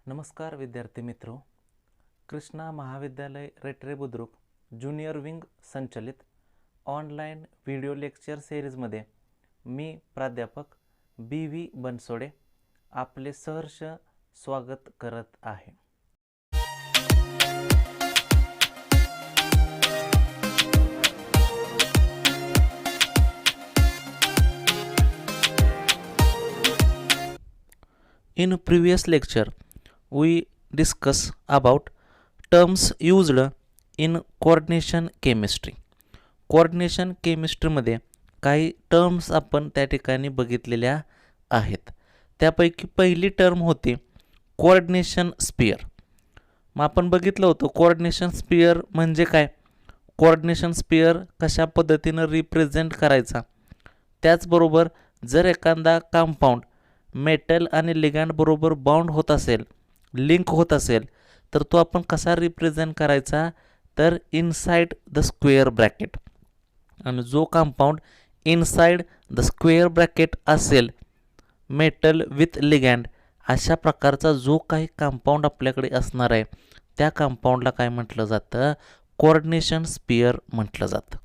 नमस्कार विद्यार्थी मित्रों, कृष्णा महाविद्यालय रेटरे बुद्रुक ज्युनियर विंग संचलित ऑनलाईन व्हिडिओ लेक्चर सिरीजमध्ये मी प्राध्यापक बी.व्ही. बनसोडे आपले सहर्ष स्वागत करत आहे. In previous lecture, we discuss about terms used in coordination chemistry. Coordination केमिस्ट्रीमध्ये काही टर्म्स आपण त्या ठिकाणी बघितलेल्या आहेत. त्यापैकी पहिली टर्म होती कोऑर्डिनेशन स्पियर. मग आपण बघितलं होतं कोऑर्डिनेशन स्पियर म्हणजे काय, कोऑर्डिनेशन स्पियर कशा पद्धतीनं रिप्रेझेंट करायचा. त्याचबरोबर जर एखादा कंपाऊंड मेटल आणि लिगँड बरोबर बाउंड होत असेल, लिंक होत असेल, तर तो आपण कसा रिप्रेझेंट करायचा, तर इनसाइड द स्क्वेअर ब्रॅकेट. आणि जो compound inside the square bracket असेल मेटल विथ लिगँड, अशा प्रकारचा जो काही कंपाऊंड आपल्याकडे असणार आहे त्या कंपाऊंडला काय म्हटलं जातं, कोऑर्डिनेशन स्पियर म्हटलं जातं.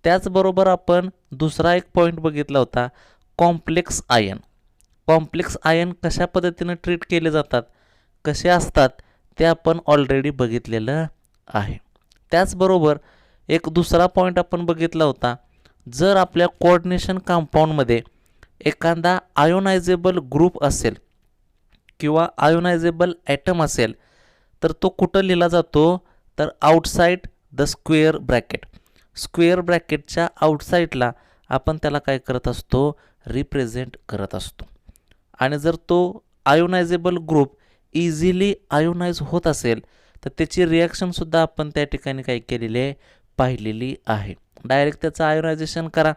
त्याचबरोबर आपण दुसरा एक पॉईंट बघितला होता कॉम्प्लेक्स आयन. कॉम्प्लेक्स आयन कशा पद्धतीनं ट्रीट केले जातात, कसे असतात ते आपण ऑलरेडी बघितलेलं आहे. त्याचबरोबर एक दुसरा पॉईंट आपण बघितला होता, जर आपल्या कोऑर्डिनेशन कंपाऊंडमध्ये एखादा आयोनायझेबल ग्रुप असेल किंवा आयोनायझेबल ॲटम असेल तर तो कुठं लिहिला जातो, तर outside the square bracket. Square ब्रॅकेटच्या आउटसाईडला आपण त्याला काय करत असतो, रिप्रेझेंट करत असतो. आणि जर तो आयोनायझेबल ग्रुप इझिली आयोनाइज होत असेल तर त्याची रिॲक्शनसुद्धा आपण त्या ठिकाणी काय केलेली आहे, पाहिलेली आहे. डायरेक्ट त्याचं आयोनायझेशन करा.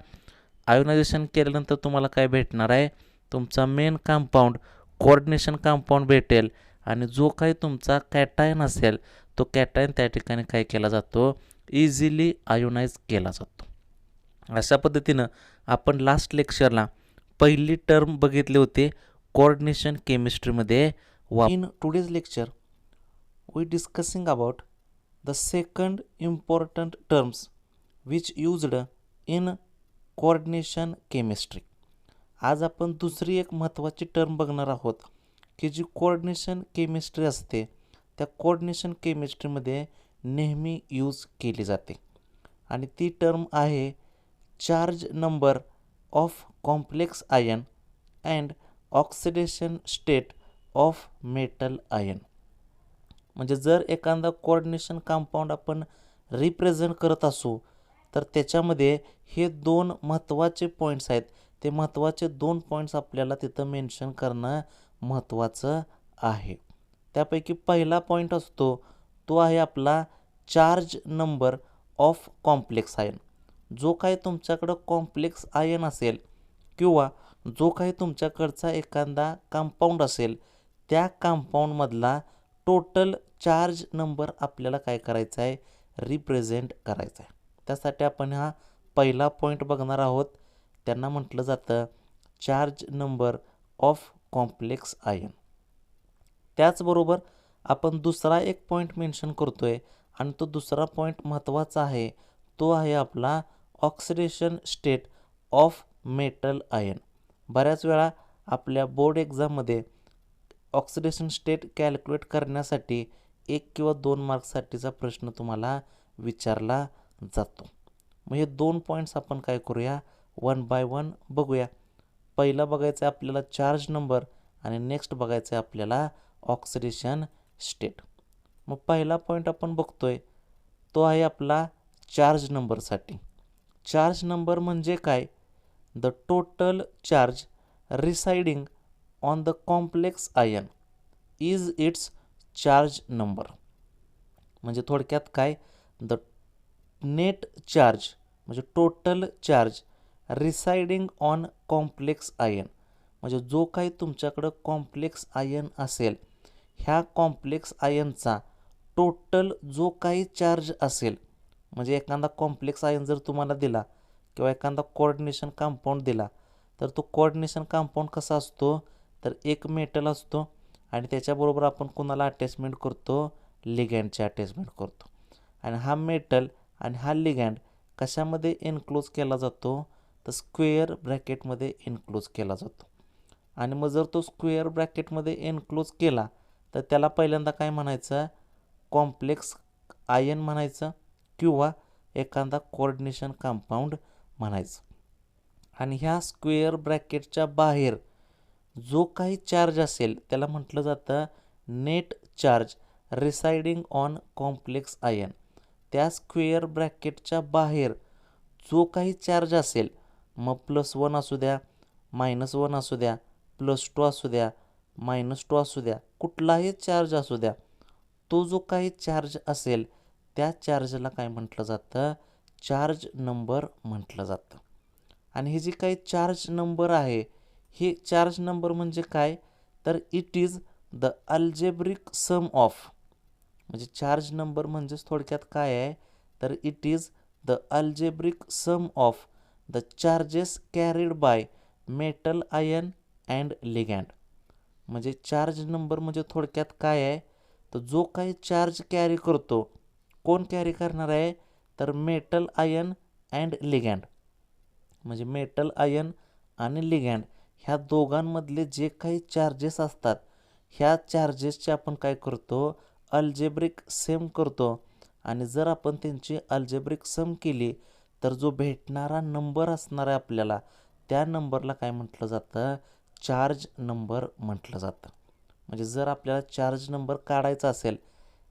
आयोनायझेशन केल्यानंतर तुम्हाला काय भेटणार आहे, तुमचा मेन कंपाऊंड कोऑर्डिनेशन कंपाऊंड भेटेल. आणि जो काही तुमचा कॅटायन असेल तो कॅटायन त्या ठिकाणी काय केला जातो, इझिली आयोनाइज केला जातो. अशा पद्धतीनं आपण लास्ट लेक्चरला पहिली टर्म बघितली होती कोऑर्डिनेशन केमिस्ट्रीमध्ये. In today's lecture we discussing about the second important terms which used in coordination chemistry. आज आपण दुसरी एक महत्त्वाची टर्म बघणार आहोत की जी कोऑर्डिनेशन केमिस्ट्री असते त्या कोऑर्डिनेशन केमिस्ट्रीमध्ये नेहमी यूज केली जाते. आणि ती टर्म आहे charge number of complex ion and oxidation state of metal ion. म्हणजे जर एखादा कोऑर्डिनेशन कंपाऊंड आपण रिप्रेझेंट करत असू तर त्याच्यामध्ये हे दोन महत्त्वाचे पॉईंट्स आहेत. ते महत्त्वाचे दोन पॉईंट्स आपल्याला तिथं मेन्शन करणं महत्त्वाचं आहे. त्यापैकी पहिला पॉईंट असतो तो आहे आपला charge number of complex ion. जो काही तुमच्याकडं कॉम्प्लेक्स आयन असेल किंवा जो काही तुमच्याकडचा एखादा कंपाऊंड असेल त्या कंपाऊंडमधला टोटल चार्ज नंबर आपल्याला काय करायचा आहे, रिप्रेझेंट करायचा आहे. त्यासाठी आपण हा पहिला पॉईंट बघणार आहोत. त्यांना म्हटलं जातं charge number of complex ion. त्याचबरोबर आपण दुसरा एक पॉईंट मेन्शन करतो आहे आणि तो दुसरा पॉईंट महत्त्वाचा आहे, तो आहे आपला oxidation state of metal ion. बऱ्याच वेळा आपल्या बोर्ड एक्झाममध्ये ऑक्सिडेशन स्टेट कॅल्क्युलेट करण्यासाठी 1 किंवा 2 मार्क्ससाठीचा प्रश्न तुम्हाला विचारला जातो. मग हे दोन पॉईंट्स आपण काय करूया, वन बाय वन बघूया. पहिला बघायचं आहे आपल्याला चार्ज नंबर आणि नेक्स्ट बघायचं आहे आपल्याला ऑक्सिडेशन स्टेट. मग पहिला पॉईंट आपण बघतोय तो आहे आपला चार्ज नंबरसाठी. चार्ज नंबर म्हणजे काय, the total charge residing on the complex ion is it's charge number. म्हणजे थोडक्यात काय, द नेट चार्ज म्हणजे total charge residing on complex ion. म्हणजे जो काही तुमच्याकडं कॉम्प्लेक्स आयन असेल ह्या कॉम्प्लेक्स आयनचा टोटल जो काही चार्ज असेल, म्हणजे एखादा कॉम्प्लेक्स आयन जर तुम्हाला दिला किंवा एखादा कोऑर्डिनेशन कंपाऊंड दिला तर तो कोऑर्डिनेशन कंपाऊंड कसा असतो, तर एक मेटल असतो आणि त्याच्याबरोबर आपण कोणाला अटॅचमेंट करतो, लिगँडचे अटॅचमेंट करतो. आणि हा मेटल आणि हा लिगँड कशामध्ये एन्क्लोज केला जातो, तर स्क्वेअर ब्रॅकेटमध्ये एन्क्लोज केला जातो. आणि मग जर तो स्क्वेअर ब्रॅकेटमध्ये एन्क्लोज केला तर त्याला पहिल्यांदा काय म्हणायचं, कॉम्प्लेक्स आयन म्हणायचं किंवा एखादा कोऑर्डिनेशन कंपाऊंड म्हणायचं. आणि ह्या स्क्वेअर ब्रॅकेटच्या बाहेर जो काही चार्ज असेल त्याला म्हटलं जातं net charge residing on complex ion. त्या स्क्वेअर ब्रॅकेटच्या बाहेर जो काही चार्ज असेल, मग +1 असू द्या, -1 असू द्या, +2 असू द्या, -2 असू द्या, कुठलाही चार्ज असू द्या, तो जो काही चार्ज असेल त्या चार्जला काय म्हटलं जातं, चार्ज नंबर म्हटलं जातं. आणि हे जे काही चार्ज नंबर आहे, हे चार्ज नंबर म्हणजे काय, तर it is the algebraic sum of, म्हणजे चार्ज नंबर म्हणजेच थोडक्यात काय आहे, तर it is the algebraic sum of the charges carried by metal ion and ligand. म्हणजे चार्ज नंबर म्हणजे थोडक्यात काय आहे, तर जो काही चार्ज कॅरी करतो, कोण कॅरी करणार आहे, तर मेटल आयन अँड लिगँड. म्हणजे मेटल आयन आणि लिगँड ह्या दोघांमधले जे काही चार्जेस असतात, ह्या चार्जेसचे आपण काय करतो, अल्जेब्रिक सम करतो. आणि जर आपण त्यांची अल्जेब्रिक सम केली तर जो भेटणारा नंबर असणार आहे आपल्याला, त्या नंबरला काय म्हटलं जातं, चार्ज नंबर म्हटलं जातं. म्हणजे जर आपल्याला चार्ज नंबर काढायचा असेल,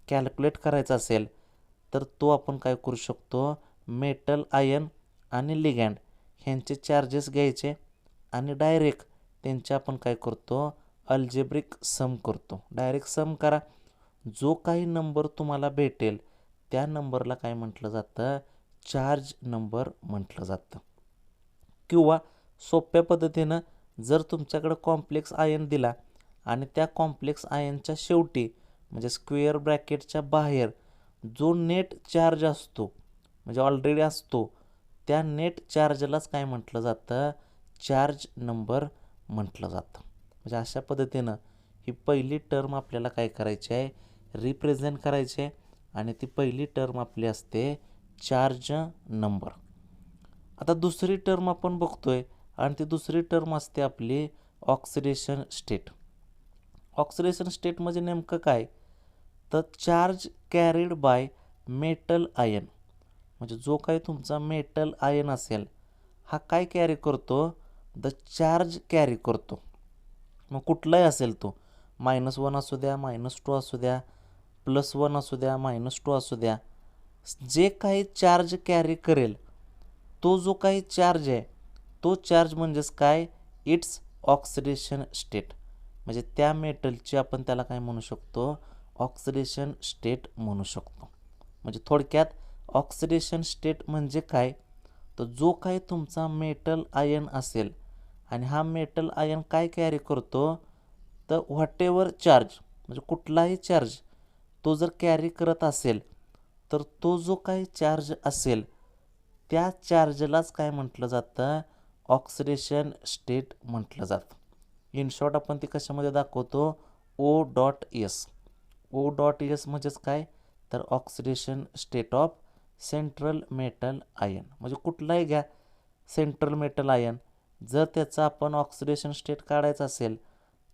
कॅल्क्युलेट करायचा असेल, तर तो आपण काय करू शकतो, मेटल आयन आणि लिगँड ह्यांचे चार्जेस घ्यायचे आणि डायरेक्ट त्यांचे आपण काय करतो, अल्जेब्रिक सम करतो. डायरेक्ट सम करा, जो काही नंबर तुम्हाला भेटेल त्या नंबरला काय म्हटलं जातं, चार्ज नंबर म्हटलं जातं. किंवा सोप्या पद्धतीनं जर तुमच्याकडं कॉम्प्लेक्स आयन दिला आणि त्या कॉम्प्लेक्स आयनच्या शेवटी म्हणजे स्क्वेअर ब्रॅकेटच्या बाहेर जो नेट चार्ज असतो, म्हणजे ऑलरेडी असतो, त्या नेट चार्जलाच काय म्हटलं जातं, चार्ज नंबर म्हटलं जातं. म्हणजे अशा पद्धतीनं ही पहिली टर्म आपल्याला काय करायची आहे, रिप्रेझेंट करायची आहे. आणि ती पहिली टर्म आपली असते चार्ज नंबर. आता दुसरी टर्म आपण बघतोय आणि ती दुसरी टर्म असते आपली ऑक्सिडेशन स्टेट. ऑक्सिडेशन स्टेट म्हणजे नेमकं काय, तर charge carried by metal ion. म्हणजे जो काही तुमचा मेटल आयन असेल हा काय कॅरी करतो, द चार्ज कॅरी करतो. मग कुठलाही असेल तो, -1 असू द्या, -2 असू द्या, +1 असू द्या, -2 असू द्या, जे काही चार्ज कॅरी करेल तो जो काही चार्ज आहे तो चार्ज म्हणजेच काय, इट्स ऑक्सिडेशन स्टेट. म्हणजे त्या मेटलची आपण त्याला काय म्हणू शकतो, ऑक्सिडेशन स्टेट म्हणू शकतो. म्हणजे थोडक्यात ऑक्सिडेशन स्टेट म्हणजे काय, तर जो काही तुमचा मेटल आयन असेल आणि हा मेटल आयन काय कॅरी करतो, तर व्हॉटेवर चार्ज म्हणजे कुठलाही चार्ज तो जर कॅरी करत असेल तर तो जो काही चार्ज असेल त्या चार्जलाच काय म्हटलं जातं, ऑक्सिडेशन स्टेट म्हटलं जातं. इन शॉर्ट आपण ती कशामध्ये दाखवतो, O.S. O.S म्हणजेच काय, तर oxidation state of central metal ion. म्हणजे कुठलाही घ्या सेंट्रल मेटल आयन, जर त्याचा आपण ऑक्सिडेशन स्टेट काढायचा असेल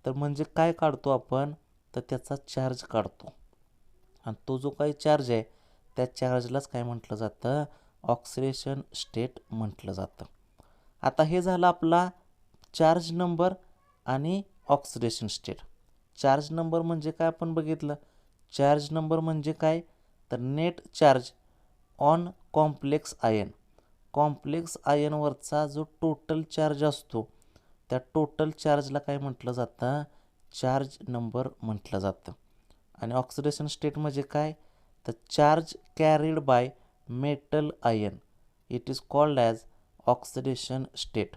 तर म्हणजे काय काढतो आपण, तर त्याचा चार्ज काढतो. आणि तो जो काही चार्ज आहे त्या चार्जलाच काय म्हटलं जातं, ऑक्सिडेशन स्टेट म्हटलं जातं. आता हे झालं आपला चार्ज नंबर आणि ऑक्सिडेशन स्टेट. चार्ज नंबर म्हणजे काय आपण बघितलं, चार्ज नंबर म्हणजे काय, तर net charge on complex ion. Complex आयनवरचा जो टोटल चार्ज असतो त्या टोटल चार्जला काय म्हटलं जातं, चार्ज नंबर म्हटलं जातं. आणि ऑक्सिडेशन स्टेट म्हणजे काय, तर charge carried by metal ion, it is called as oxidation state.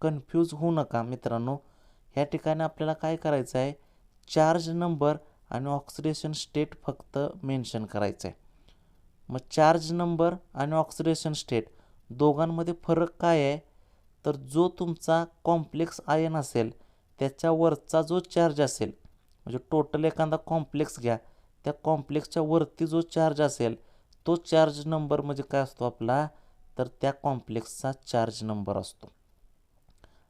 Confuse होऊ नका मित्रांनो, ह्या ठिकाणी आपल्याला काय करायचं आहे, चार्ज नंबर आणि ऑक्सिडेशन स्टेट फक्त मेन्शन करायचं आहे. मग चार्ज नंबर आणि ऑक्सिडेशन स्टेट दोघांमध्ये फरक काय आहे, तर जो तुमचा कॉम्प्लेक्स आयन असेल त्याच्यावरचा जो चार्ज असेल म्हणजे टोटल एखादा कॉम्प्लेक्स घ्या, त्या कॉम्प्लेक्सच्या वरती जो चार्ज असेल तो चार्ज नंबर म्हणजे काय असतो आपला, तर त्या कॉम्प्लेक्सचा चार्ज नंबर असतो.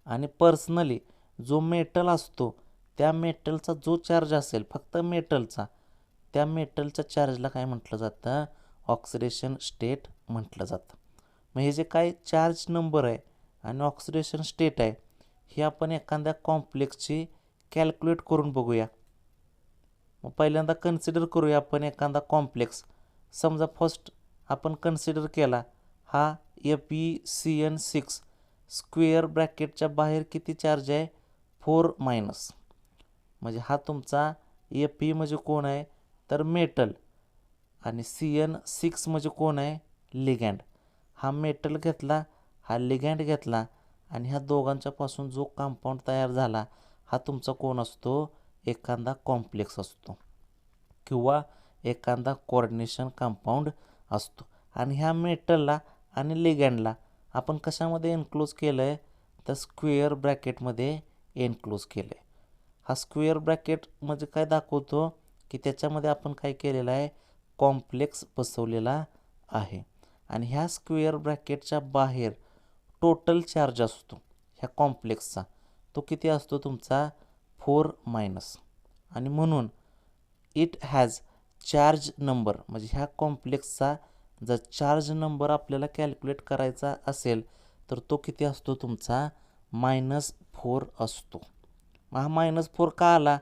आणि पर्सनली जो मेटल असतो त्या मेटलचा जो चार्ज असेल फक्त मेटलचा, त्या मेटलच्या चार्जला काय म्हटलं जातं, ऑक्सिडेशन स्टेट म्हटलं जातं. मग हे जे काय चार्ज नंबर आहे आणि ऑक्सिडेशन स्टेट आहे हे आपण एखाद्या कॉम्प्लेक्सची कॅल्क्युलेट करून बघूया. मग पहिल्यांदा कन्सिडर करूया आपण एखादा कॉम्प्लेक्स. समजा फर्स्ट आपण कन्सिडर केला हा FeCN6 स्क्वेअर ब्रॅकेटच्या बाहेर किती चार्ज आहे, 4-. म्हणजे हा तुमचा Fe म्हणजे कोण आहे, तर मेटल, आणि CN6 म्हणजे कोण आहे, लिगँड. हा मेटल घेतला, हा लिगँड घेतला, आणि ह्या दोघांच्यापासून जो कंपाऊंड तयार झाला हा तुमचा कोण असतो, एखादा कॉम्प्लेक्स असतो किंवा एखादा कोऑर्डिनेशन कंपाऊंड असतो. आणि ह्या मेटलला आणि लिगँडला आपण कशामध्ये एन्क्लोज केलं आहे, तर स्क्वेअर ब्रॅकेटमध्ये एन्क्लोज केलं आहे. हा स्क्वेअर ब्रॅकेट म्हणजे काय दाखवतो, की त्याच्यामध्ये आपण काय केलेलं आहे, कॉम्प्लेक्स बसवलेला आहे. आणि ह्या स्क्वेअर ब्रॅकेटच्या बाहेर टोटल चार्ज असतो ह्या कॉम्प्लेक्सचा, तो किती असतो तुमचा, 4-. आणि म्हणून इट हॅज चार्ज नंबर, म्हणजे ह्या कॉम्प्लेक्सचा जर चार्ज नंबर आपल्याला कॅल्क्युलेट करायचा असेल तर तो किती असतो तुमचा, -4 असतो. मग हा -4 का आला,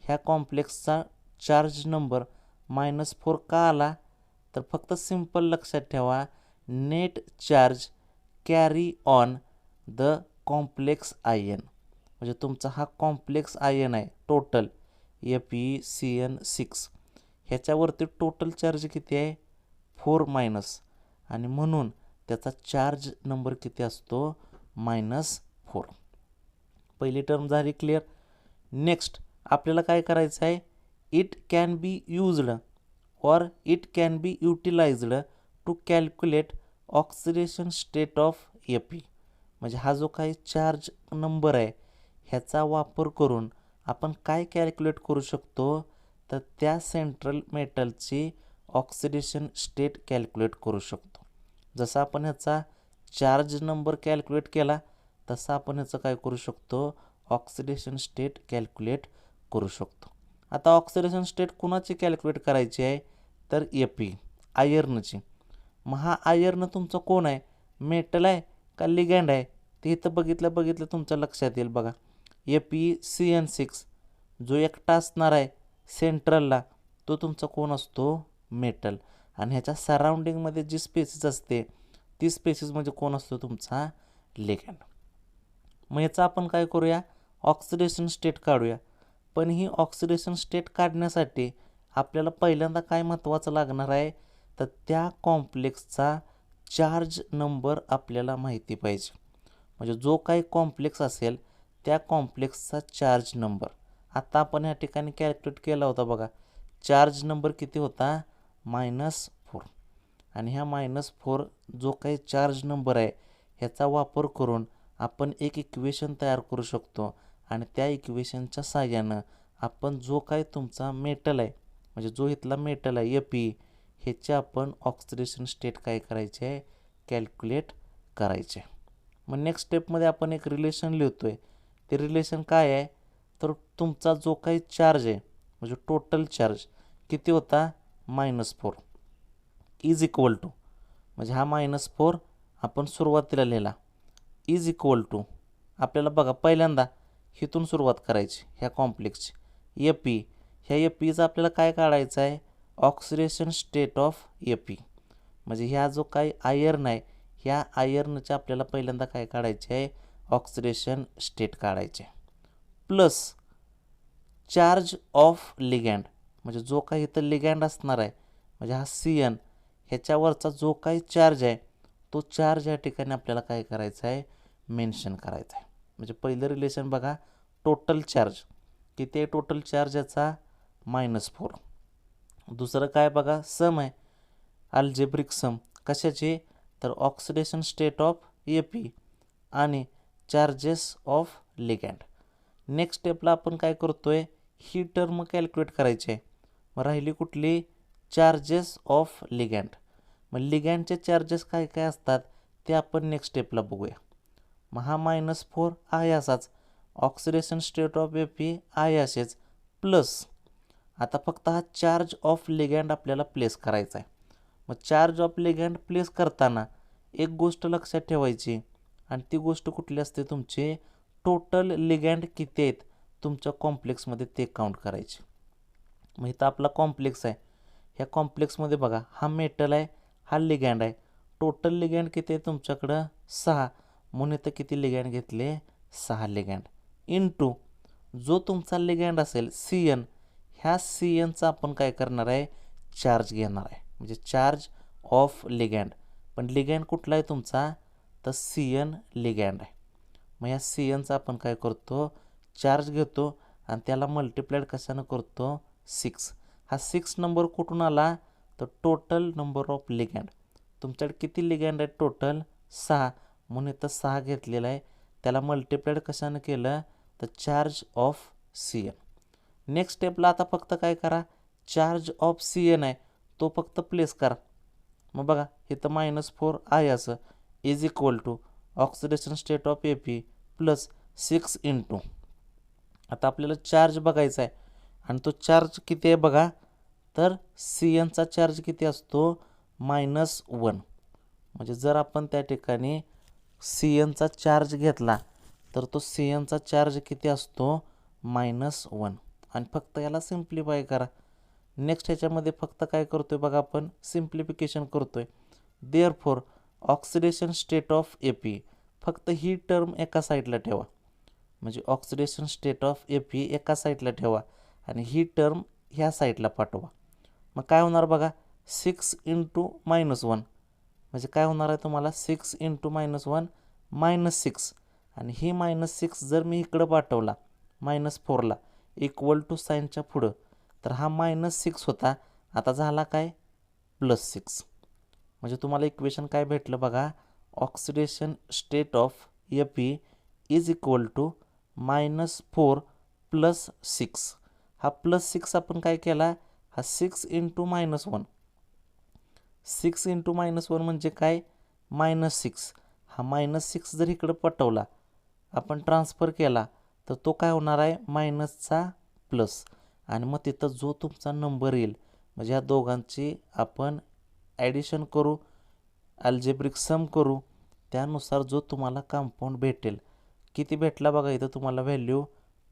ह्या कॉम्प्लेक्सचा चार्ज नंबर -4 का आला, तर फक्त सिंपल लक्षात ठेवा, net charge carry on the complex ion. म्हणजे तुमचा हा कॉम्प्लेक्स आयन आहे टोटल FeCN6, ह्याच्यावरती टोटल चार्ज किती आहे, 4-. आणि म्हणून त्याचा चार्ज नंबर किती असतो, -4. पहिली टर्म झाली क्लिअर. नेक्स्ट आपल्याला काय करायचं आहे, it can be used or it can be utilized to calculate oxidation state of Fe. म्हणजे हा जो काही चार्ज नंबर आहे ह्याचा वापर करून आपण काय कॅल्क्युलेट करू शकतो, तर त्या सेंट्रल मेटलची ऑक्सिडेशन स्टेट कॅल्क्युलेट करू शकतो. जसं आपण ह्याचा चार्ज नंबर कॅल्क्युलेट केला तसं आपण ह्याचं काय करू शकतो, ऑक्सिडेशन स्टेट कॅल्क्युलेट करू शकतो. आता ऑक्सिडेशन स्टेट कुणाची कॅल्क्युलेट करायची आहे, तर Fe आयर्नची. मग हा आयर्न तुमचं कोण आहे, मेटल आहे का लिगँड आहे, ते इथं बघितलं तुमच्या लक्षात येईल बघा. FeCN6 जो एकटा असणार आहे सेंट्रलला तो तुमचा कोण असतो, मेटल. आणि ह्याच्या सराउंडिंगमध्ये जी स्पेसिस असते ती स्पेसिस म्हणजे कोण असतो तुमचा, लिगँड. मग याचा आपण काय करूया, ऑक्सिडेशन स्टेट काढूया. पण ही ऑक्सिडेशन स्टेट काढण्यासाठी आपल्याला पहिल्यांदा काय महत्त्वाचं लागणार आहे, तर त्या कॉम्प्लेक्सचा चार्ज नंबर आपल्याला माहिती पाहिजे. म्हणजे जो काही कॉम्प्लेक्स असेल त्या कॉम्प्लेक्सचा चार्ज नंबर आता आपण या ठिकाणी कॅल्क्युलेट केला होता बघा. चार्ज नंबर किती होता, -4. आणि ह्या -4 जो काही चार्ज नंबर आहे ह्याचा वापर करून आपण एक इक्वेशन तयार करू शकतो. आणि त्या इक्वेशनच्या साहाय्यानं आपण जो काही तुमचा मेटल आहे, म्हणजे जो इथला मेटल आहे Fe, ह्याचे आपण ऑक्सिडेशन स्टेट काय करायचे आहे, कॅल्क्युलेट करायचे. मग नेक्स्ट स्टेपमध्ये आपण एक रिलेशन लिहितो आहे. ते रिलेशन काय आहे, तर तुमचा जो काही चार्ज आहे म्हणजे टोटल चार्ज किती होता, -4 इज इक्वल टू, म्हणजे हा -4 आपण सुरुवातीला लिहिला, इज इक्वल टू आपल्याला बघा पहिल्यांदा इथून सुरुवात करायची ह्या कॉम्प्लेक्सची. Fe, ह्या Feचा आपल्याला काय काढायचं आहे, ऑक्सिडेशन स्टेट ऑफ Fe. म्हणजे ह्या जो काही आयर्न आहे ह्या आयर्नचे आपल्याला पहिल्यांदा काय काढायचे आहे, ऑक्सिडेशन स्टेट काढायचे. प्लस चार्ज ऑफ लिगँड, म्हणजे जो काही इथं लिगँड असणार आहे म्हणजे हा CN, ह्याच्यावरचा जो काही चार्ज आहे तो चार्ज या ठिकाणी आपल्याला काय करायचा आहे, मेन्शन करायचा आहे. म्हणजे पहिलं रिलेशन बघा, टोटल चार्ज किती आहे, टोटल चार्ज याचा -4. दुसरं काय बघा, सम आहे, अल्जेब्रिक सम कशाची, तर ऑक्सिडेशन स्टेट ऑफ Fe आणि चार्जेस ऑफ लिगँड. नेक्स्ट स्टेपला आपण काय करतोय, ही टर्म कॅल्क्युलेट करायची आहे. मग राहिली कुठली? Charges of ligand. मग लिगँडचे चार्जेस काय काय असतात ते आपण नेक्स्ट स्टेपला बघूया. मग हा -4 आहे असाच, ऑक्सिडेशन स्टेट ऑफ Fe आहे असेच, प्लस आता फक्त हा चार्ज ऑफ लिगँड आपल्याला प्लेस करायचा आहे. मग चार्ज ऑफ लिगँड प्लेस करताना एक गोष्ट लक्षात ठेवायची, आणि ती गोष्ट कुठली असते? तुमचे टोटल लिगँड किती आहेत तुमच्या कॉम्प्लेक्समध्ये ते काउंट करायचे. मग इथं आपला कॉम्प्लेक्स आहे, ह्या कॉम्प्लेक्समध्ये बघा हा मेटल आहे, हा लिगँड आहे. टोटल लिगँड किती आहे तुमच्याकडं? 6. म्हणून इथं किती लिगँड घेतले? 6 लिगँड. इनटू जो तुमचा लिगँड असेल CN, ह्या CNचा आपण काय करणार आहे? चार्ज घेणार आहे, म्हणजे चार्ज ऑफ लिगँड. पण लिगँड कुठला आहे तुमचा? तर CN लिगँड आहे. मग या CNचा आपण काय करतो? चार्ज घेतो आणि त्याला मल्टिप्लाइड कशानं करतो? 6. हा 6 नंबर कुठून आला? तर टोटल नंबर ऑफ लिगँड. तुमच्याकडे किती लिगँड आहेत टोटल? 6. म्हणून इथं 6 घेतलेला आहे, त्याला मल्टिप्लाइड कशानं केलं? तर चार्ज ऑफ CN. नेक्स्ट स्टेपला आता फक्त काय करा? चार्ज ऑफ CN आहे तो फक्त प्लेस करा. मग बघा इथं -4 आहे असं, is equal to oxidation state of Fe plus 6 into, आता आपल्याला चार्ज बघायचा आहे आणि तो चार्ज किती आहे बघा, तर CNचा चार्ज किती असतो? -1. म्हणजे जर आपण त्या ठिकाणी CNचा चार्ज घेतला तर तो CNचा चार्ज किती असतो? -1. आणि फक्त याला सिम्प्लिफाय करा. नेक्स्ट ह्याच्यामध्ये फक्त काय करतो आहे बघा, आपण सिम्प्लिफिकेशन करतो आहे. Therefore oxidation state of Fe, फक्त ही टर्म एका साईडला ठेवा, म्हणजे ऑक्सिडेशन स्टेट ऑफ Fe एका साईडला ठेवा आणि ही टर्म ह्या साईडला पाठवा. मग काय होणार बघा? 6 इंटू -1, म्हणजे काय होणार आहे तुम्हाला? 6 इंटू -1 -6, आणि ही -6 जर मी इकडं पाठवला -4ला इक्वल टू साईनच्या पुढं, तर हा -6 होता, आता झाला काय? +6. म्हणजे तुम्हाला इक्वेशन काय भेटलं बघा? Oxidation state of Fe is equal to -4 + 6. हा +6 आपण काय केला? हा 6 इंटू -1, 6 इंटू -1 म्हणजे काय? -6. हा -6 जर इकडं पटवला, आपण ट्रान्सफर केला, तर तो काय होणार आहे? मायनसचा प्लस. आणि मग तिथं जो तुमचा नंबर येईल, म्हणजे ह्या दोघांची आपण ॲडिशन करू, अल्जेब्रिक सम करू, त्यानुसार जो तुम्हाला कंपाऊंड भेटेल, किती भेटला बघा इथं तुम्हाला व्हॅल्यू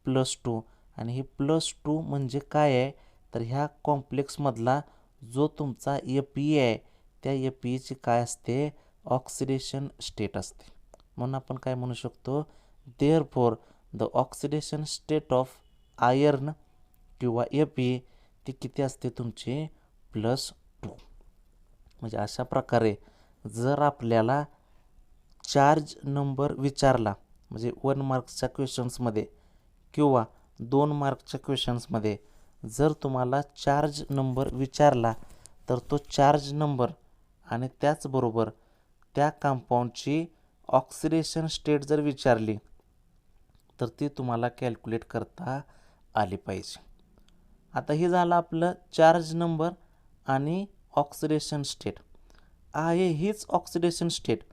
+2. आणि ही +2 म्हणजे काय आहे? तर ह्या कॉम्प्लेक्समधला जो तुमचा Fe आहे त्या Feची काय असते? ऑक्सिडेशन स्टेट असते. म्हणून आपण काय म्हणू शकतो? Therefore the oxidation state of iron किंवा Fe ती किती असते तुमची? +2. म्हणजे अशा प्रकारे जर आपल्याला चार्ज नंबर विचारला, म्हणजे 1 मार्क्सच्या क्वेश्चन्समध्ये किंवा 2 मार्क्सच्या क्वेश्चन्समध्ये जर तुम्हाला चार्ज नंबर विचारला, तर तो चार्ज नंबर आणि त्याचबरोबर त्या कंपाऊंडची ऑक्सिडेशन स्टेट जर विचारली, तर ती तुम्हाला कॅल्क्युलेट करता आली पाहिजे. आता हे झालं आपलं चार्ज नंबर आणि ऑक्सिडेशन स्टेट. आहे हीच ऑक्सिडेशन स्टेट,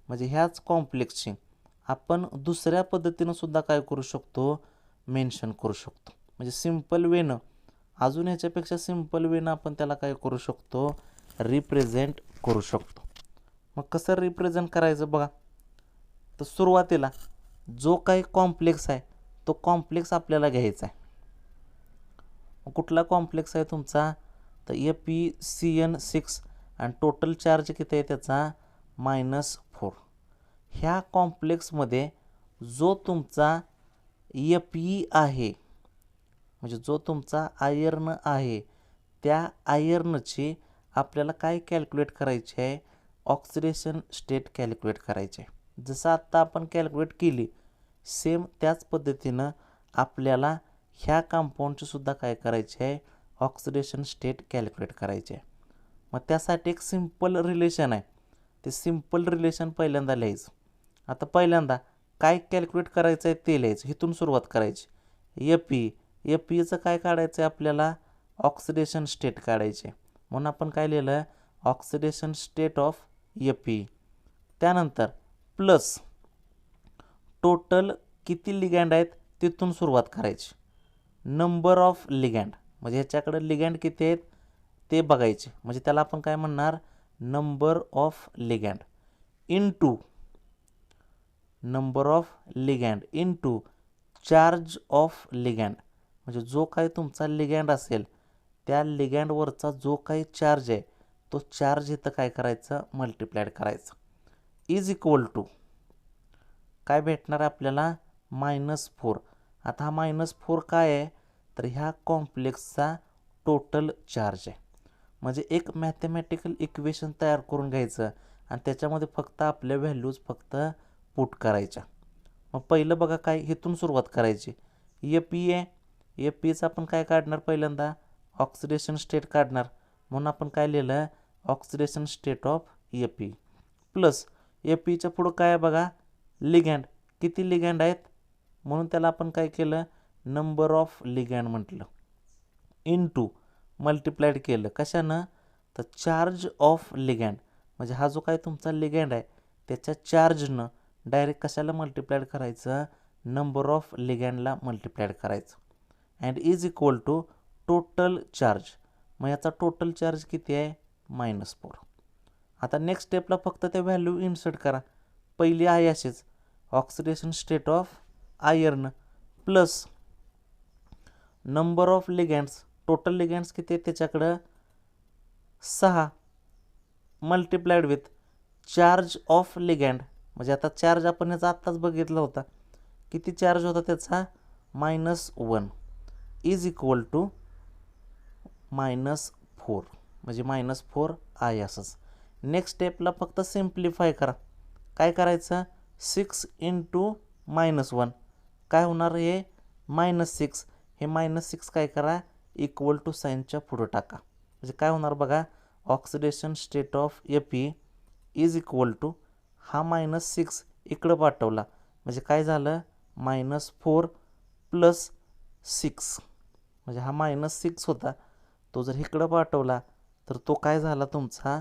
म्हणजे ह्याच कॉम्प्लेक्सची आपण दुसऱ्या पद्धतीनं सुद्धा काय करू शकतो? मेन्शन करू शकतो. म्हणजे सिम्पल वेनं, अजून ह्याच्यापेक्षा सिम्पल वेनं आपण त्याला काय करू शकतो? रिप्रेझेंट करू शकतो. मग कसं रिप्रेझेंट करायचं बघा, तर सुरुवातीला जो काही कॉम्प्लेक्स आहे तो कॉम्प्लेक्स आपल्याला घ्यायचा आहे. कुठला कॉम्प्लेक्स आहे तुमचा? तर FeCN6 आणि टोटल चार्ज किती आहे त्याचा? -4. ह्या कॉम्प्लेक्समध्ये जो तुमचा Fe आहे, म्हणजे जो तुमचा आयर्न आहे, त्या आयर्नची आपल्याला काय कॅल्क्युलेट करायची आहे? ऑक्सिडेशन स्टेट कॅल्क्युलेट करायची आहे. जसं आत्ता आपण कॅल्क्युलेट केली, सेम त्याच पद्धतीनं आपल्याला ह्या कंपाऊंडची सुद्धा काय करायची आहे? ऑक्सिडेशन स्टेट कॅल्क्युलेट करायची आहे. मग त्यासाठी एक सिम्पल रिलेशन आहे, ते सिम्पल रिलेशन पहिल्यांदा लिहायचं. आता पहिल्यांदा काय कॅल्क्युलेट करायचं आहे ते लिहायचं, इथून सुरुवात करायची. Fe Feचं काय काढायचं आहे आपल्याला, ऑक्सिडेशन स्टेट काढायचे, म्हणून आपण काय लिहिलं, ऑक्सिडेशन स्टेट ऑफ Fe. त्यानंतर प्लस टोटल किती लिगँड आहेत तिथून सुरुवात करायची, नंबर ऑफ लिगँड, म्हणजे ह्याच्याकडे लिगँड किती आहेत ते बघायचे, म्हणजे त्याला आपण काय म्हणणार, number of ligand into number of ligand into charge of ligand, म्हणजे जो काही तुमचा लिगँड असेल त्या लिगँडवरचा जो काही चार्ज आहे तो चार्ज इथं काय करायचं, मल्टिप्लाइड करायचं, इज इक्वल टू काय भेटणार आहे आपल्याला, -4. आता हा -4 काय आहे, तर ह्या कॉम्प्लेक्सचा टोटल चार्ज आहे. म्हणजे एक मॅथमॅटिकल इक्वेशन तयार करून घ्यायचं आणि त्याच्यामध्ये फक्त आपल्या व्हॅल्यूज फक्त पुट करायच्या. मग पहिलं बघा काय, इथून सुरुवात करायची, Fe आहे, Feचं आपण काय काढणार, पहिल्यांदा ऑक्सिडेशन स्टेट काढणार, म्हणून आपण काय लिहिलं, oxidation state of Fe plus Feच्या पुढं काय आहे बघा, लिगँड, किती लिगँड आहेत, म्हणून त्याला आपण काय केलं, नंबर ऑफ लिगँड म्हटलं, इनटू मल्टिप्लाइड केलं कशानं, तर चार्ज ऑफ लिगँड, म्हणजे हा जो काय तुमचा लिगँड आहे त्याच्या चार्जनं डायरेक्ट कशाला मल्टिप्लाइड करायचं, नंबर ऑफ लिगँडला मल्टिप्लाइड करायचं, and is equal to total charge, मग याचा टोटल चार्ज किती आहे, -4. आता नेक्स्ट स्टेपला फक्त त्या व्हॅल्यू इन्सर्ट करा, पहिली आहे अशीच, oxidation state of iron plus number of ligands, total ligands किती आहेत त्याच्याकडं 6, multiplied with charge of ligand, म्हणजे आता चार्ज आपण याचा आत्ताच बघितला होता, किती चार्ज होता त्याचा, -1, इज इक्वल टू -4, म्हणजे -4 आहे असंच. नेक्स्ट स्टेपला फक्त सिम्प्लिफाय करा, काय करायचं, 6 × -1 काय होणार, हे -6, हे -6 काय करा, इक्वल टू साईनच्या पुढं टाका, म्हणजे काय होणार बघा, oxidation state of Fe is equal to हा -6 इकडं पाठवला, म्हणजे काय झालं, -4 + 6, म्हणजे हा -6 होता तो जर इकडं पाठवला तर तो काय झाला तुमचा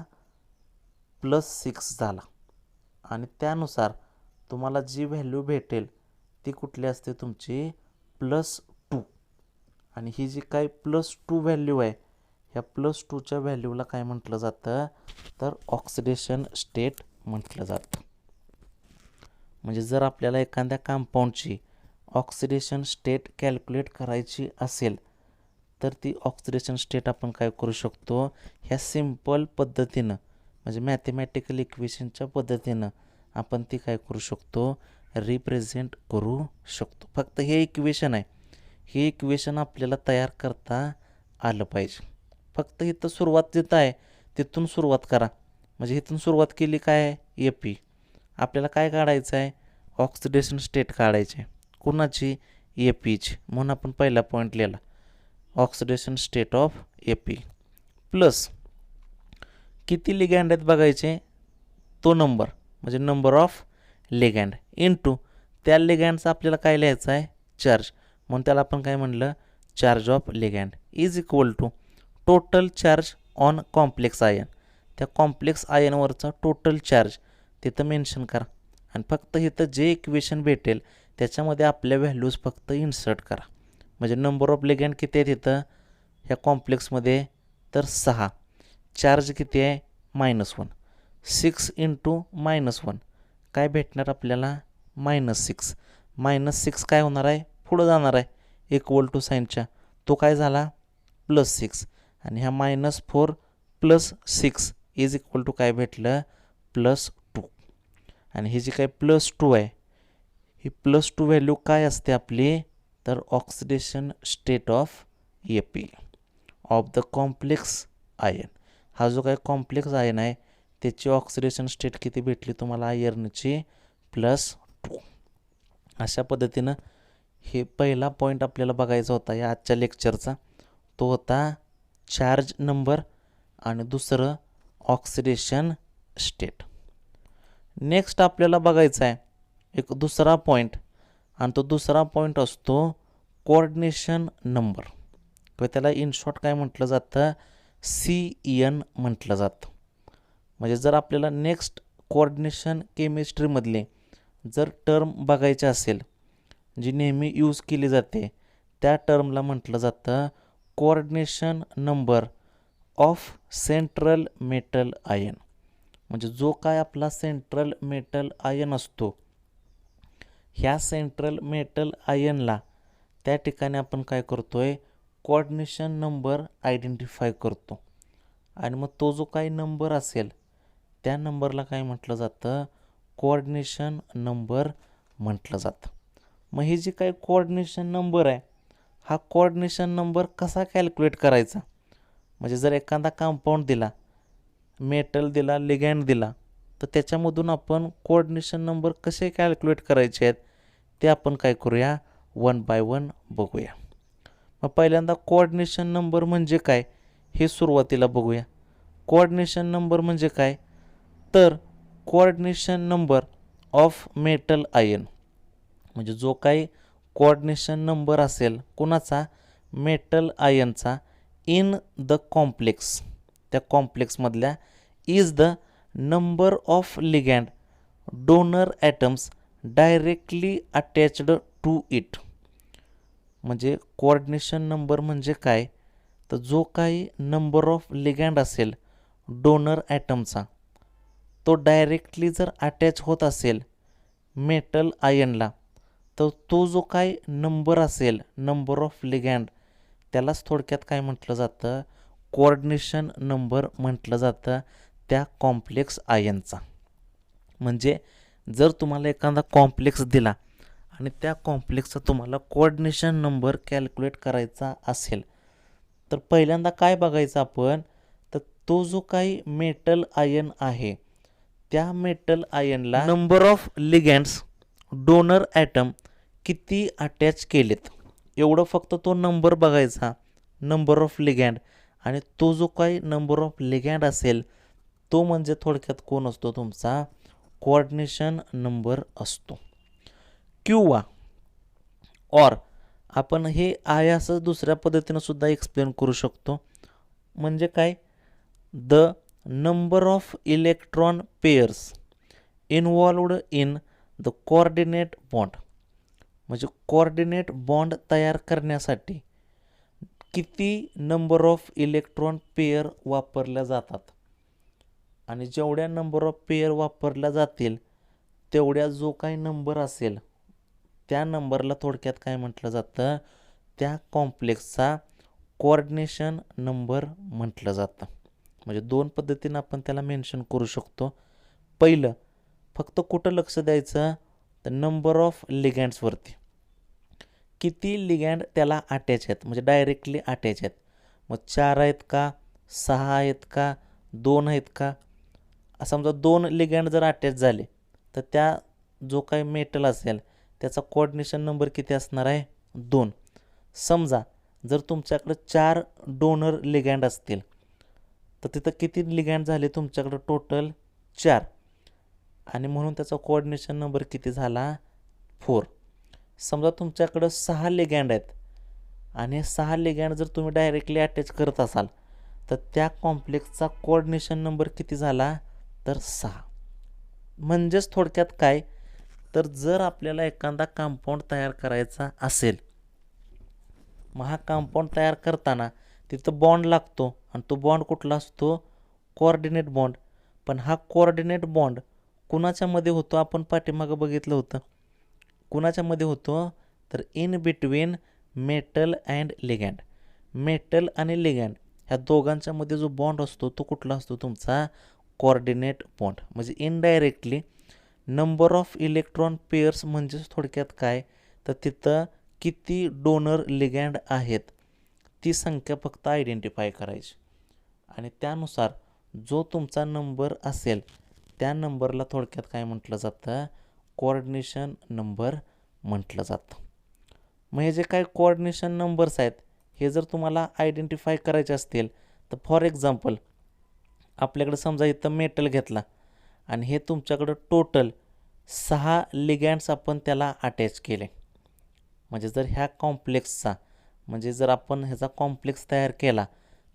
+6 झाला, आणि तुम्हाला जी व्हॅल्यू भेटेल ती कुठली असते तुमची, +2, आणि ही जी काही +2 व्हॅल्यू आहे ह्या +2च्या व्हॅल्यूला काय म्हटलं जातं, तर ऑक्सिडेशन स्टेट म्हटलं जातं. म्हणजे जर आपल्याला एखाद्या कंपाऊंडची ऑक्सिडेशन स्टेट कॅल्क्युलेट करायची असेल तर ती ऑक्सिडेशन स्टेट आपण काय करू शकतो, ह्या सिम्पल पद्धतीनं, म्हणजे मॅथमॅटिकल इक्वेशनच्या पद्धतीनं आपण ती काय करू शकतो, रिप्रेझेंट करू शकतो. फक्त हे इक्वेशन आहे, हे इक्वेशन आपल्याला तयार करता आलं पाहिजे. फक्त इथं सुरुवात जिथं आहे तिथून सुरुवात करा, म्हणजे इथून सुरुवात केली काय आहे, Fe, आपल्याला काय काढायचं आहे, ऑक्सिडेशन स्टेट काढायचे, कुणाची, Feची, म्हणून आपण पहिला पॉईंट लिहिला, oxidation state of Fe plus किती लिगँड आहेत बघायचे, तो नंबर, म्हणजे नंबर ऑफ लिगँड इनटू त्या लिगँडचा आपल्याला काय लिहायचं आहे, चार्ज, म्हणून त्याला आपण काय म्हणलं, charge of ligand is equal to total charge on complex ion, त्या कॉम्प्लेक्स आयनवरचा टोटल चार्ज तिथं मेन्शन करा, आणि फक्त इथं जे इक्वेशन भेटेल त्याच्यामध्ये आपल्या व्हॅल्यूज फक्त इन्सर्ट करा, म्हणजे नंबर ऑफ लिगँड किती आहे तिथं ह्या कॉम्प्लेक्समध्ये, तर 6, चार्ज किती आहे, -1, 6 × -1 काय भेटणार आपल्याला, -6, -6 काय होणार आहे, पुढं जाणार आहे इक्वल टू साईनच्या, तो काय झाला +6, आणि ह्या -4 + 6 इज इक्वल टू काय भेटलं, +2, आणि ही जी काय +2 आहे ही +2 व्हॅल्यू काय असते आपली, तर oxidation state of Fe of the complex ion, हा जो काय कॉम्प्लेक्स आयन आहे त्याची ऑक्सिडेशन स्टेट किती भेटली तुम्हाला, आयर्नची +2. अशा पद्धतीनं हे पहिला पॉईंट आपल्याला बघायचा होता या आजच्या लेक्चरचा, तो होता चार्ज नंबर, आणि दुसरं ऑक्सिडेशन स्टेट. नेक्स्ट आपल्याला बघायचा आहे एक दुसरा पॉईंट, आणि तो दुसरा पॉईंट असतो कोऑर्डिनेशन नंबर किंवा त्याला इन शॉर्ट काय म्हटलं जातं, CN म्हटलं जातं. म्हणजे जर आपल्याला नेक्स्ट कोऑर्डिनेशन केमिस्ट्रीमधले जर टर्म बघायचे असेल जी नेहमी यूज केली जाते, त्या टर्मला म्हटलं जातं coordination number of central metal ion. म्हणजे जो काय आपला सेंट्रल मेटल आयन असतो, ह्या सेंट्रल मेटल आयनला त्या ठिकाणी आपण काय करतोय, कोऑर्डिनेशन नंबर आयडेंटिफाय करतो. आणि मग तो जो काही नंबर असेल त्या नंबरला काय म्हटलं जातं, कोऑर्डिनेशन नंबर म्हटलं जातं. मग हे जे काही कोऑर्डिनेशन नंबर आहे, हा कोऑर्डिनेशन नंबर कसा कॅल्क्युलेट करायचा. म्हणजे जर एखादा कंपाऊंड दिला, मेटल दिला, लिगँड दिला, तर त्याच्यामधून आपण कोऑर्डिनेशन नंबर कसे कॅल्क्युलेट करायचे आहेत ते आपण काय करूया, 1 बाय 1 बघूया. मग पहिल्यांदा कोऑर्डिनेशन नंबर म्हणजे काय हे सुरुवातीला बघूया. कोऑर्डिनेशन नंबर म्हणजे काय, तर coordination number of metal ion, म्हणजे जो काही कोऑर्डिनेशन नंबर असेल कोणाचा, मेटल आयनचा, इन द कॉम्प्लेक्स, त्या कॉम्प्लेक्समधल्या, is the number of ligand donor atoms directly attached to it. म्हणजे कोऑर्डिनेशन नंबर म्हणजे काय, तर जो काही नंबर ऑफ लिगँड असेल डोनर ॲटमचा, तो डायरेक्टली जर अटॅच होत असेल मेटल आयनला, तर तो जो काही नंबर असेल, नंबर ऑफ लिगँड, त्यालाच थोडक्यात काय म्हटलं जातं, कोऑर्डिनेशन नंबर म्हटलं जातं त्या कॉम्प्लेक्स आयनचा. म्हणजे जर तुम्हाला एखादा कॉम्प्लेक्स दिला आणि त्या कॉम्प्लेक्सचा तुम्हाला कोऑर्डिनेशन नंबर कॅल्क्युलेट करायचा असेल, तर पहिल्यांदा काय बघायचं आपण, तर तो जो काही मेटल आयन आहे त्या मेटल आयनला number of ligands donor atom किती अटॅच केलेत, एवढं फक्त तो नंबर बघायचा, नंबर ऑफ लिगँड. आणि तो जो काही नंबर ऑफ लिगँड असेल तो म्हणजे थोडक्यात कोण असतो, तुमचा कोऑर्डिनेशन नंबर असतो. किंवा ऑर आपण हे आहे असं दुसऱ्या पद्धतीनं सुद्धा एक्सप्लेन करू शकतो. म्हणजे काय, the number of electron pairs involved in the coordinate bond. म्हणजे कोऑर्डिनेट बॉन्ड तयार करण्यासाठी किती नंबर ऑफ इलेक्ट्रॉन पेयर वापरल्या जातात, आणि जेवढ्या नंबर ऑफ पेयर वापरल्या जातील तेवढ्या जो काही नंबर असेल त्या नंबरला थोडक्यात काय म्हटलं जातं, त्या कॉम्प्लेक्सचा कोऑर्डिनेशन नंबर म्हटलं जातं. म्हणजे दोन पद्धतीनं आपण त्याला मेन्शन करू शकतो. पहिलं फक्त कुठं लक्ष द्यायचं, तर नंबर ऑफ लिगँड्सवरती, किती लिगँड त्याला अटॅच आहेत, म्हणजे डायरेक्टली अटॅच आहेत. मग 4 आहेत का, 6 आहेत का, 2 आहेत का. समजा 2 लिगँड जर अटॅच झाले तर त्या जो काही मेटल असेल त्याचा कोऑर्डिनेशन नंबर किती असणार आहे, 2. समजा जर तुमच्याकडं 4 डोनर लिगँड असतील तर तिथं किती लिगँड झाले तुमच्याकडं, टोटल 4. आणि म्हणून त्याचा कोऑर्डिनेशन नंबर किती झाला, 4. समजा तुमच्याकडं 6 लिगँड आहेत आणि 6 लिगँड जर तुम्ही डायरेक्टली अटॅच करत असाल तर त्या कॉम्प्लेक्सचा कोऑर्डिनेशन नंबर किती झाला, तर 6. म्हणजेच थोडक्यात काय, तर जर आपल्याला एखादा कंपाऊंड तयार करायचा असेल, मग हा कंपाऊंड तयार करताना तिथं बॉन्ड लागतो आणि तो बॉन्ड कुठला असतो, कोऑर्डिनेट बॉन्ड. पण हा कोऑर्डिनेट बॉन्ड कुणाच्यामध्ये होतो, आपण पाठीमागं बघितलं होतं, कुणाच्यामध्ये होतो, तर in between metal and ligand. Metal आणि लिगँड ह्या दोघांच्यामध्ये जो बॉन्ड असतो तो कुठला असतो, तुमचा कोऑर्डिनेट बॉन्ड. म्हणजे indirectly number of electron pairs म्हणजेच थोडक्यात काय, तर तिथं किती डोनर लिगँड आहेत ती संख्या फक्त आयडेंटिफाय करायची, आणि त्यानुसार जो तुमचा नंबर असेल त्या नंबरला थोडक्यात काय म्हटलं जातं, कोऑर्डिनेशन नंबर म्हटलं जातं. मग हे जे काही कोऑर्डिनेशन नंबर्स आहेत हे जर तुम्हाला आयडेंटिफाय करायचे असतील, तर फॉर एक्झाम्पल आपल्याकडे समजा इथं मेटल घेतला आणि हे तुमच्याकडं टोटल 6 लिगँड्स आपण त्याला अटॅच केले. म्हणजे जर ह्या कॉम्प्लेक्सचा म्हणजे जर आपण ह्याचा कॉम्प्लेक्स तयार केला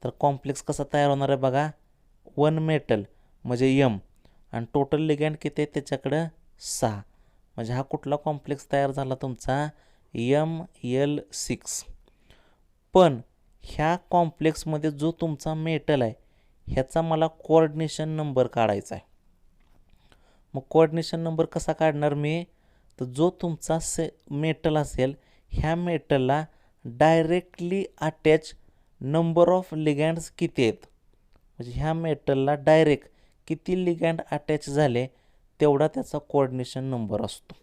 तर कॉम्प्लेक्स कसा तयार होणार आहे बघा, वन मेटल म्हणजे यम आणि टोटल लिगँड किती आहे त्याच्याकडं 6. म्हणजे हा कुठला कॉम्प्लेक्स तयार झाला तुमचा, ML6. पण ह्या कॉम्प्लेक्समध्ये जो तुमचा मेटल आहे ह्याचा मला कोऑर्डिनेशन नंबर काढायचा आहे. मग कोऑर्डिनेशन नंबर कसा काढणार मी, तर जो तुमचा मेटल असेल ह्या मेटलला डायरेक्टली अटॅच नंबर ऑफ लिगँड्स किती आहेत, म्हणजे ह्या मेटलला डायरेक्ट किती लिगँड अटॅच झाले तेवढा त्याचा कोऑर्डिनेशन नंबर असतो.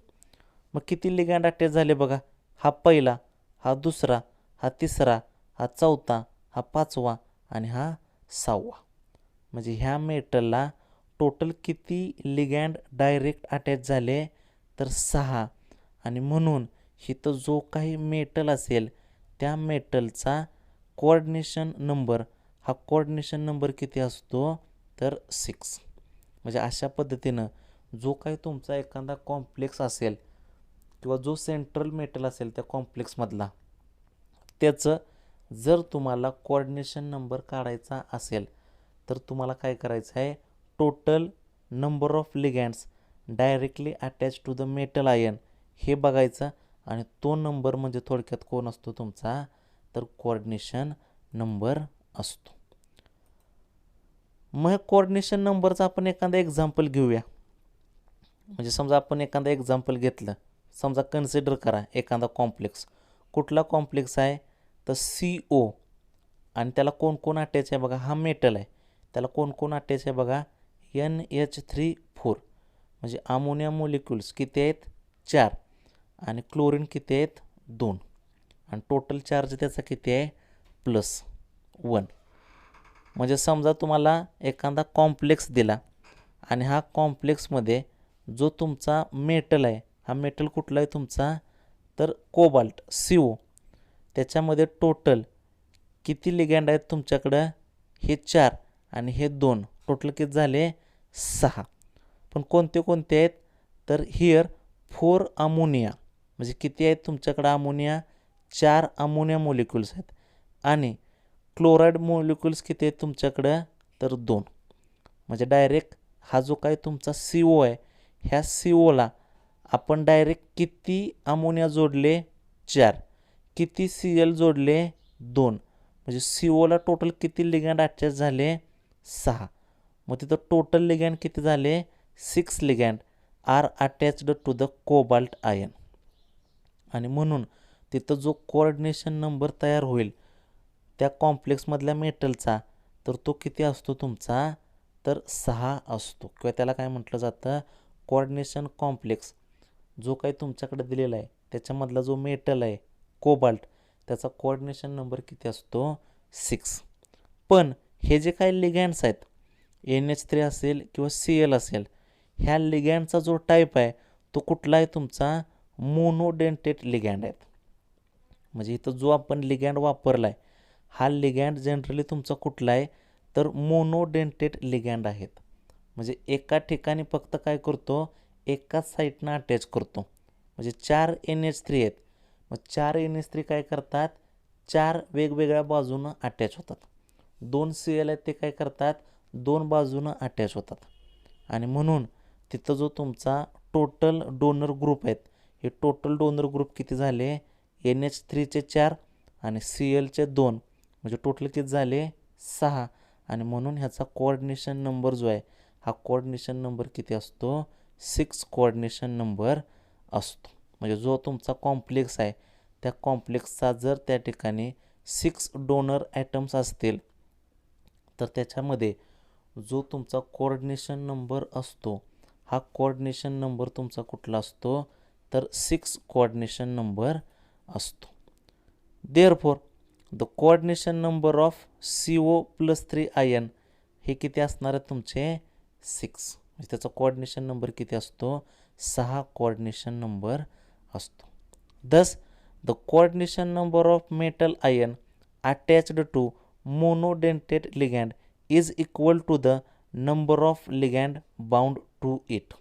मग किती लिगँड अटॅच झाले बघा, हा पहिला, हा दुसरा, हा तिसरा, हा चौथा, हा पाचवा आणि हा 6वा. म्हणजे ह्या मेटलला टोटल किती लिगँड डायरेक्ट अटॅच झाले, तर 6. आणि म्हणून इथं जो काही मेटल असेल त्या मेटलचा कोऑर्डिनेशन नंबर, हा कोऑर्डिनेशन नंबर किती असतो, तर 6. म्हणजे अशा पद्धतीनं जो काही तुमचा एखादा कॉम्प्लेक्स असेल किंवा जो सेंट्रल मेटल असेल त्या कॉम्प्लेक्समधला, त्याचं जर तुम्हाला कोऑर्डिनेशन नंबर काढायचा असेल तर तुम्हाला काय करायचं आहे, total number of ligands directly attach to the metal ion हे बघायचं आणि तो नंबर म्हणजे थोडक्यात कोण असतो तुमचा, तर कोऑर्डिनेशन नंबर असतो. मग कोऑर्डिनेशन नंबरचा आपण एखादा एक्झाम्पल घेऊया. म्हणजे समजा आपण एखादा एक्झाम्पल घेतलं, समजा कन्सिडर करा एखादा कॉम्प्लेक्स. कुठला कॉम्प्लेक्स आहे, तर CO आणि त्याला कोण कोण अटॅच आहे बघा, हा मेटल आहे त्याला कोण कोण अटॅच आहे बघा, NH3 4. म्हणजे अमोनिया मोलिक्युल्स किती आहेत, 4 आणि क्लोरीन किती आहेत, 2 आणि टोटल चार्ज त्याचा किती आहे, +1. म्हणजे समजा तुम्हाला एखादा कॉम्प्लेक्स दिला आणि हा कॉम्प्लेक्समध्ये जो तुमचा मेटल आहे, हा मेटल कुठला आहे तुमचा, तर कोबाल्ट CO. त्याच्यामध्ये टोटल किती लिगँड आहेत तुमच्याकडं, हे 4 आणि हे 2, टोटल किती झाले, 6. पण कोणते कोणते आहेत, तर हिअर 4 अमोनिया. म्हणजे किती आहेत तुमच्याकडं अमोनिया, 4 अमोनिया मोलिक्युल्स आहेत आणि क्लोराईड मोलिक्युल्स किती आहेत तुमच्याकडं, तर 2. म्हणजे डायरेक्ट हा जो काही तुमचा CO आहे ह्या COला आपण डायरेक्ट किती अमोनिया जोडले, 4, किती Cl जोडले, 2. म्हणजे COला टोटल किती लिगँड अटॅच झाले, 6. मग तिथं टोटल लिगँड किती झाले, 6 ligand are attached to the cobalt ion. आणि म्हणून तिथं जो कोऑर्डिनेशन नंबर तयार होईल त्या कॉम्प्लेक्समधल्या मेटलचा, तर तो किती असतो तुमचा, तर 6 असतो किंवा त्याला काय म्हटलं जातं, कोऑर्डिनेशन कॉम्प्लेक्स. जो काही तुमच्याकडे दिलेला आहे त्याच्यामधला जो मेटल आहे कोबाल्ट, त्याचा कोऑर्डिनेशन नंबर किती असतो, 6. पण हे जे काही लिगँड्स आहेत NH3 असेल किंवा Cl असेल, ह्या लिगँडचा जो टाईप आहे तो कुठला आहे तुमचा, मोनोडेंटेट लिगँड आहेत. म्हणजे इथं जो आपण लिगँड वापरला आहे हा लिगँड जनरली तुमचा कुठला आहे, तर मोनोडेंटेट लिगँड आहेत. म्हणजे एका ठिकाणी फक्त काय करतो, एकाच साईडनं अटॅच करतो. म्हणजे 4 NH3 आहेत, मग 4 NH3 काय करतात, 4 वेगवेगळ्या बाजूनं अटॅच होतात. 2 Cl आहेत ते काय करतात, 2 बाजूनं अटॅच होतात. आणि म्हणून तिथं जो तुमचा टोटल डोनर ग्रुप आहेत, हे टोटल डोनर ग्रुप किती झाले, NH3चे 4 आणि Clचे 2, म्हणजे टोटल किती झाले, 6. आणि म्हणून ह्याचा कोऑर्डिनेशन नंबर जो आहे हा कोऑर्डिनेशन नंबर किती असतो, 6 कोऑर्डिनेशन नंबर असतो. म्हणजे जो तुमचा कॉम्प्लेक्स आहे त्या कॉम्प्लेक्सचा जर त्या ठिकाणी 6 डोनर ॲटम्स असतील तर त्याच्यामध्ये जो तुमचा कोऑर्डिनेशन नंबर असतो हा कोऑर्डिनेशन नंबर तुमचा कुठला असतो, तर 6 कोऑर्डिनेशन नंबर असतो. Therefore the coordination number of CO+3 ion हे किती असणार आहे तुमचे, 6. म्हणजे त्याचा कोऑर्डिनेशन नंबर किती असतो, 6 कोऑर्डिनेशन नंबर असतो. Thus the coordination number of metal ion attached to monodentate ligand is equal to the number of ligand bound to it.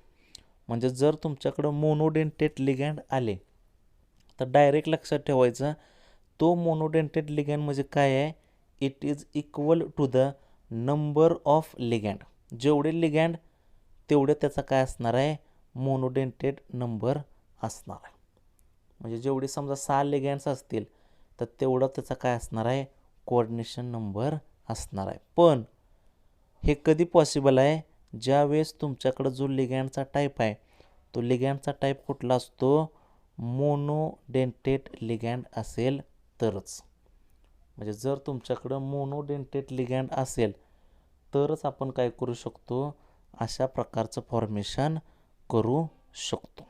म्हणजे जर तुमच्याकडं मोनोडेंटेट लिगँड आले तर डायरेक्ट लक्षात ठेवायचं, तो मोनोडेंटेड लिगँड म्हणजे काय आहे, it is equal to the number of ligand. जेवढे लिगँड तेवढे त्याचा काय असणार आहे, मोनोडेंटेड नंबर असणार आहे. म्हणजे जेवढे समजा 6 लिगँड्स असतील तर तेवढं त्याचा काय असणार आहे, कोऑर्डिनेशन नंबर असणार आहे. पण हे कधी पॉसिबल आहे, ज्यावेळेस तुमच्याकडं जो लिगँडचा टाईप आहे तो लिगँडचा टाईप कुठला असतो, मोनोडेंटेड लिगँड असेल तरच. म्हणजे जर तुमच्याकडं मोनोडेंटेड लिगँड असेल तरच आपण काय करू शकतो, अशा प्रकारचं फॉर्मेशन करू शकतो.